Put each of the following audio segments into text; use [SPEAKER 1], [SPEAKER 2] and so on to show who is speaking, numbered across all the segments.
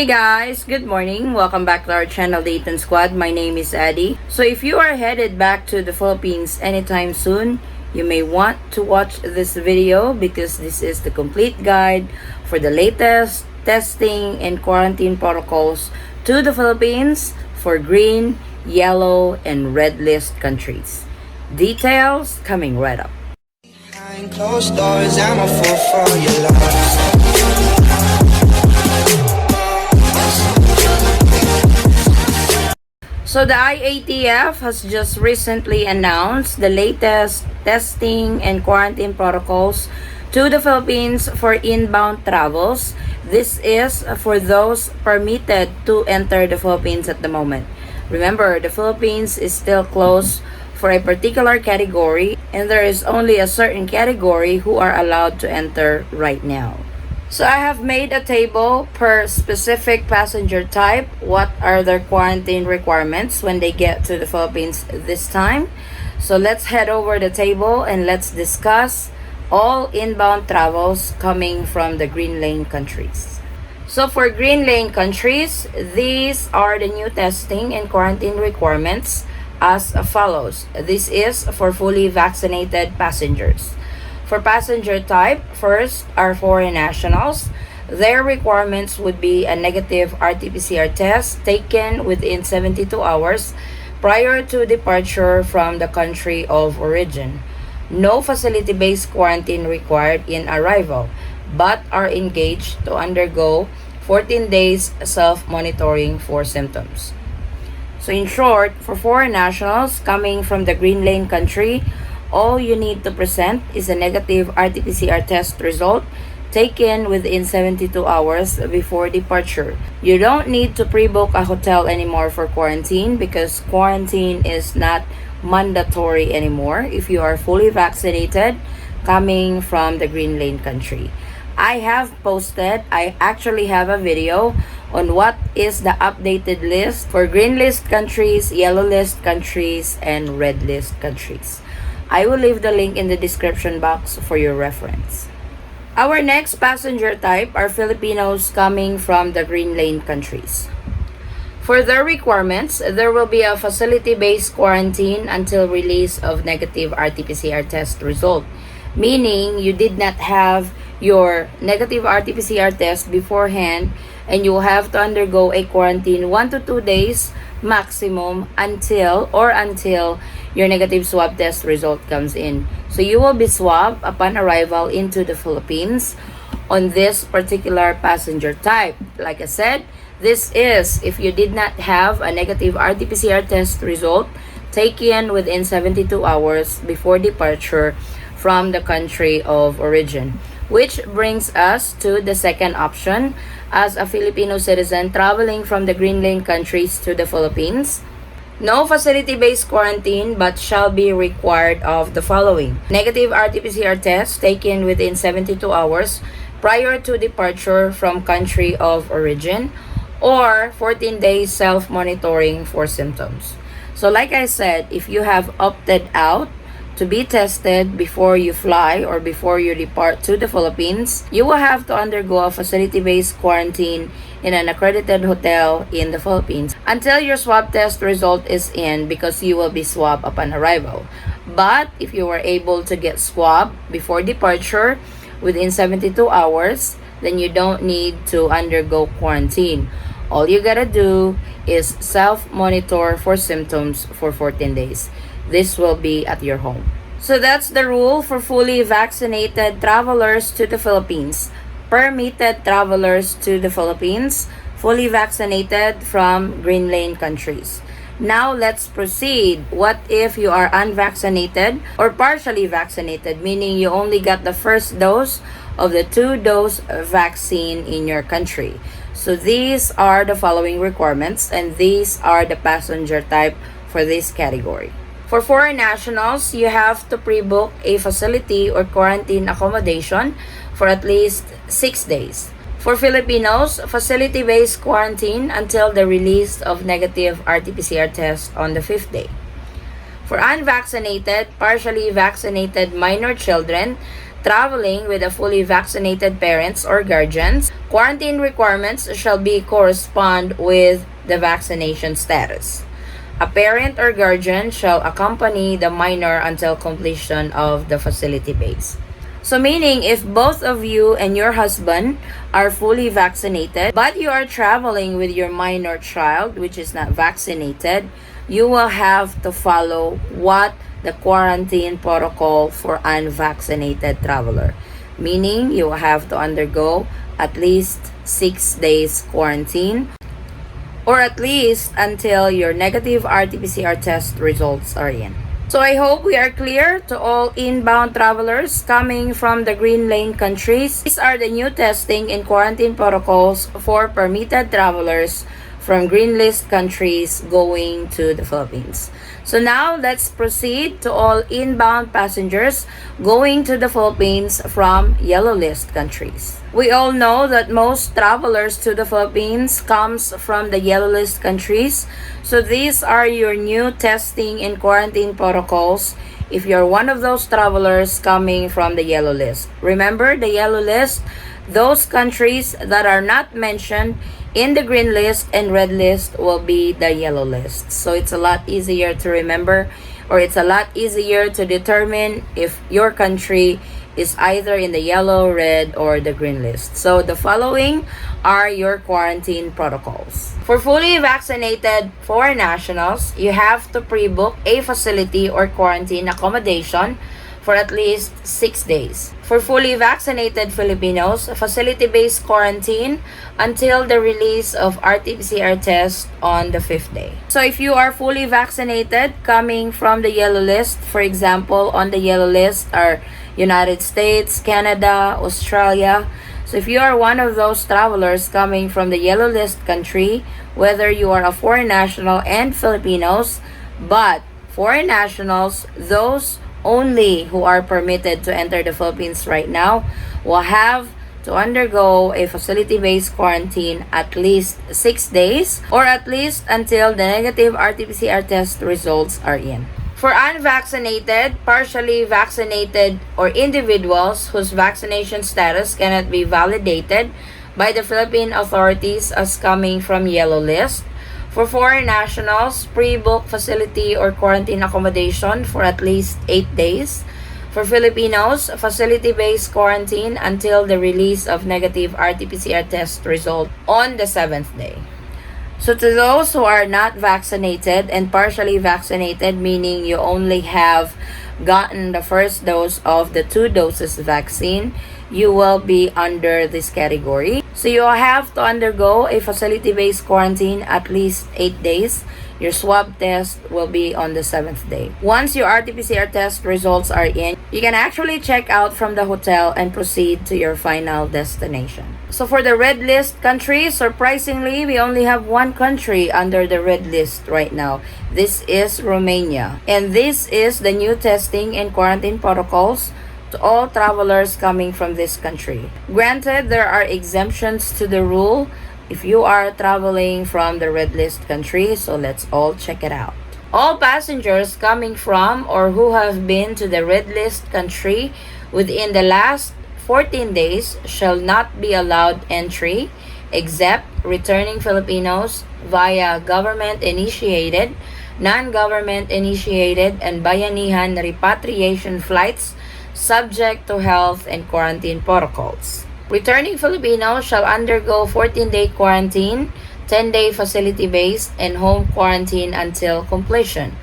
[SPEAKER 1] Hey guys, good morning. Welcome back to our channel, the Eaton Squad. My name is Addie. So if you are headed back to the Philippines anytime soon, you may want to watch this video because this is the complete guide for the latest testing and quarantine protocols to the Philippines for green, yellow, and red list countries. Details coming right up.
[SPEAKER 2] Behind closed doors, I'm a fool for your love.
[SPEAKER 1] So the IATF has just recently announced the latest testing and quarantine protocols to the Philippines for inbound travels. This is for those permitted to enter the Philippines at the moment. Remember, the Philippines is still closed for a particular category, and there is only a certain category who are allowed to enter right now. So I have made a table per specific passenger type. What are their quarantine requirements when they get to the Philippines this time? So let's head over the table and let's discuss all inbound travels coming from the Green Lane countries. So for Green Lane countries, these are the new testing and quarantine requirements as follows. This is for fully vaccinated passengers. For passenger type, first are foreign nationals. Their requirements would be a negative RT-PCR test taken within 72 hours prior to departure from the country of origin. No facility-based quarantine required in arrival, but are engaged to undergo 14 days self-monitoring for symptoms. So in short, for foreign nationals coming from the Green Lane country, all you need to present is a negative RT-PCR test result taken within 72 hours before departure. You don't need to pre-book a hotel anymore for quarantine because quarantine is not mandatory anymore if you are fully vaccinated coming from the Green Lane country. I actually have a video on what is the updated list for green list countries, yellow list countries, and red list countries. I will leave the link in the description box for your reference. Our next passenger type are Filipinos coming from the Green Lane countries. For their requirements, there will be a facility-based quarantine until release of negative RT-PCR test result, meaning you did not have your negative RT-PCR test beforehand and you will have to undergo a quarantine 1 to 2 days maximum until your negative swab test result comes in. So you will be swabbed upon arrival into the Philippines on this particular passenger type. Like I said, this is if you did not have a negative RT-PCR test result taken within 72 hours before departure from the country of origin. Which brings us to the second option. As a Filipino citizen traveling from the Green Lane countries to the Philippines, no facility-based quarantine but shall be required of the following. Negative RT-PCR test taken within 72 hours prior to departure from country of origin or 14 days self-monitoring for symptoms. So like I said, if you have opted out to be tested before you fly or before you depart to the Philippines, you will have to undergo a facility-based quarantine in an accredited hotel in the Philippines until your swab test result is in because you will be swabbed upon arrival. But if you were able to get swabbed before departure within 72 hours, then you don't need to undergo quarantine. All you gotta do is self-monitor for symptoms for 14 days. This will be at your home. So that's the rule for fully vaccinated travelers to the Philippines. Permitted travelers to the Philippines, fully vaccinated from Green Lane countries. Now let's proceed. What if you are unvaccinated or partially vaccinated, meaning you only got the first dose of the 2-dose vaccine in your country? So these are the following requirements and these are the passenger type for this category. For foreign nationals, you have to pre-book a facility or quarantine accommodation for at least 6 days. For Filipinos, facility-based quarantine until the release of negative RT-PCR test on the 5th day. For unvaccinated, partially vaccinated minor children, traveling with a fully vaccinated parents or guardians, quarantine requirements shall be correspond with the vaccination status. A parent or guardian shall accompany the minor until completion of the facility base. So meaning if both of you and your husband are fully vaccinated, but you are traveling with your minor child which is not vaccinated, you will have to follow what the quarantine protocol for unvaccinated traveler. Meaning you will have to undergo at least 6 days quarantine or at least until your negative RT-PCR test results are in. So I hope we are clear to all inbound travelers coming from the Green Lane countries. These are the new testing and quarantine protocols for permitted travelers from green list countries going to the Philippines. So now let's proceed to all inbound passengers going to the Philippines from yellow list countries. We all know that most travelers to the Philippines comes from the yellow list countries. So these are your new testing and quarantine protocols if you're one of those travelers coming from the yellow list. Remember the yellow list, those countries that are not mentioned in the green list and red list will be the yellow list. So it's a lot easier to remember, or it's a lot easier to determine if your country is either in the yellow, red, or the green list. So the following are your quarantine protocols. For fully vaccinated foreign nationals, you have to pre-book a facility or quarantine accommodation for at least 6 days. For fully vaccinated Filipinos, facility-based quarantine until the release of RT-PCR test on the 5th day. So if you are fully vaccinated coming from the yellow list, for example, on the yellow list are United States, Canada, Australia. So if you are one of those travelers coming from the yellow list country, whether you are a foreign national and Filipinos, but foreign nationals, those only who are permitted to enter the Philippines right now, will have to undergo a facility-based quarantine at least 6 days or at least until the negative RT-PCR test results are in. For unvaccinated, partially vaccinated, or individuals whose vaccination status cannot be validated by the Philippine authorities as coming from yellow list, for foreign nationals, pre-book facility or quarantine accommodation for at least 8 days. For Filipinos, facility-based quarantine until the release of negative RT-PCR test result on the 7th day. So to those who are not vaccinated and partially vaccinated, meaning you only have gotten the first dose of the 2 doses vaccine, you will be under this category. So you will have to undergo a facility-based quarantine at least 8 days. Your swab test will be on the 7th day. Once your RT-PCR test results are in, you can actually check out from the hotel and proceed to your final destination. So for the red list countries, surprisingly, we only have one country under the red list right now. This is Romania. And this is the new testing and quarantine protocols to all travelers coming from this country. Granted, there are exemptions to the rule if you are traveling from the red list country, so let's all check it out. All passengers coming from or who have been to the red list country within the last 14 days shall not be allowed entry except returning Filipinos via government-initiated, non-government-initiated, and bayanihan repatriation flights subject to health and quarantine protocols. Returning Filipinos shall undergo 14-day quarantine, 10-day facility-based, and home quarantine until completion,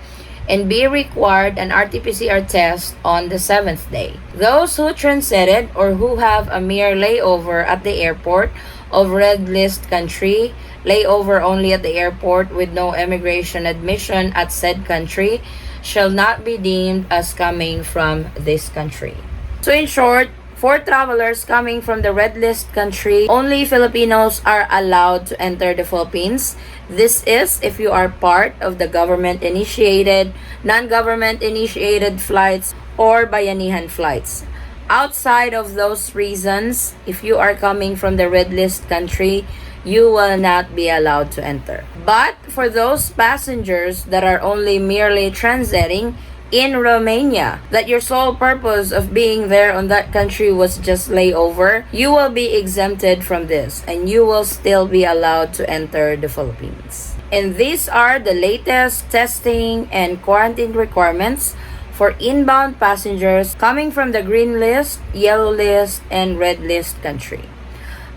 [SPEAKER 1] and be required an RT-PCR test on the 7th day. Those who transited or who have a mere layover at the airport of red list country, layover only at the airport with no immigration admission at said country, shall not be deemed as coming from this country. So in short, for travelers coming from the red list country, only Filipinos are allowed to enter the Philippines. This is if you are part of the government-initiated, non-government-initiated flights, or bayanihan flights. Outside of those reasons, if you are coming from the red list country, you will not be allowed to enter. But for those passengers that are only merely transiting, in Romania, that your sole purpose of being there on that country was just layover, you will be exempted from this and you will still be allowed to enter the Philippines. And these are the latest testing and quarantine requirements for inbound passengers coming from the green list, yellow list, and red list country.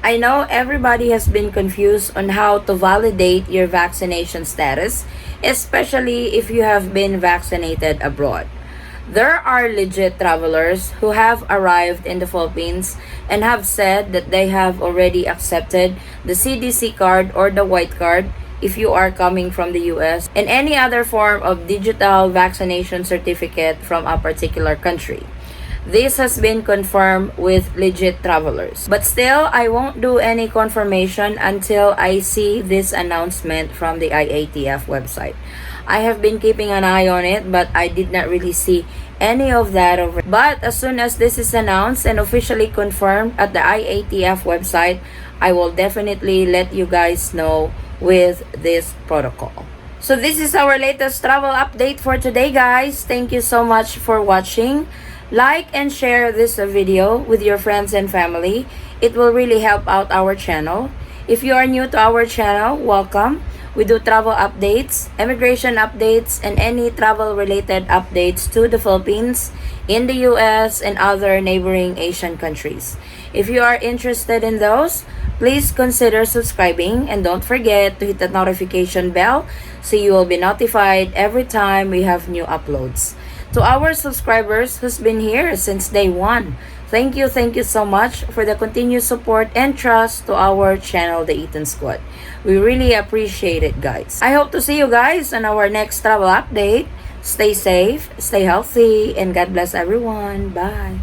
[SPEAKER 1] I know everybody has been confused on how to validate your vaccination status, especially if you have been vaccinated abroad. There are legit travelers who have arrived in the Philippines and have said that they have already accepted the CDC card or the white card if you are coming from the US and any other form of digital vaccination certificate from a particular country. This has been confirmed with legit travelers. But still, I won't do any confirmation until I see this announcement from the IATF website. I have been keeping an eye on it, but I did not really see any of that over. But as soon as this is announced and officially confirmed at the IATF website, I will definitely let you guys know with this protocol. So this is our latest travel update for today, guys. Thank you so much for watching. Like and share this video with your friends and family. It will really help out our channel. If you are new to our channel, welcome. We do travel updates, immigration updates, and any travel related updates to the Philippines, in the US, and other neighboring Asian countries. If you are interested in those, please consider subscribing and don't forget to hit the notification bell so you will be notified every time we have new uploads. To our subscribers who's been here since day one, thank you so much for the continued support and trust to our channel, the Eaton Squad. We really appreciate it, guys. I hope to see you guys on our next travel update. Stay safe, stay healthy, and God bless everyone. Bye.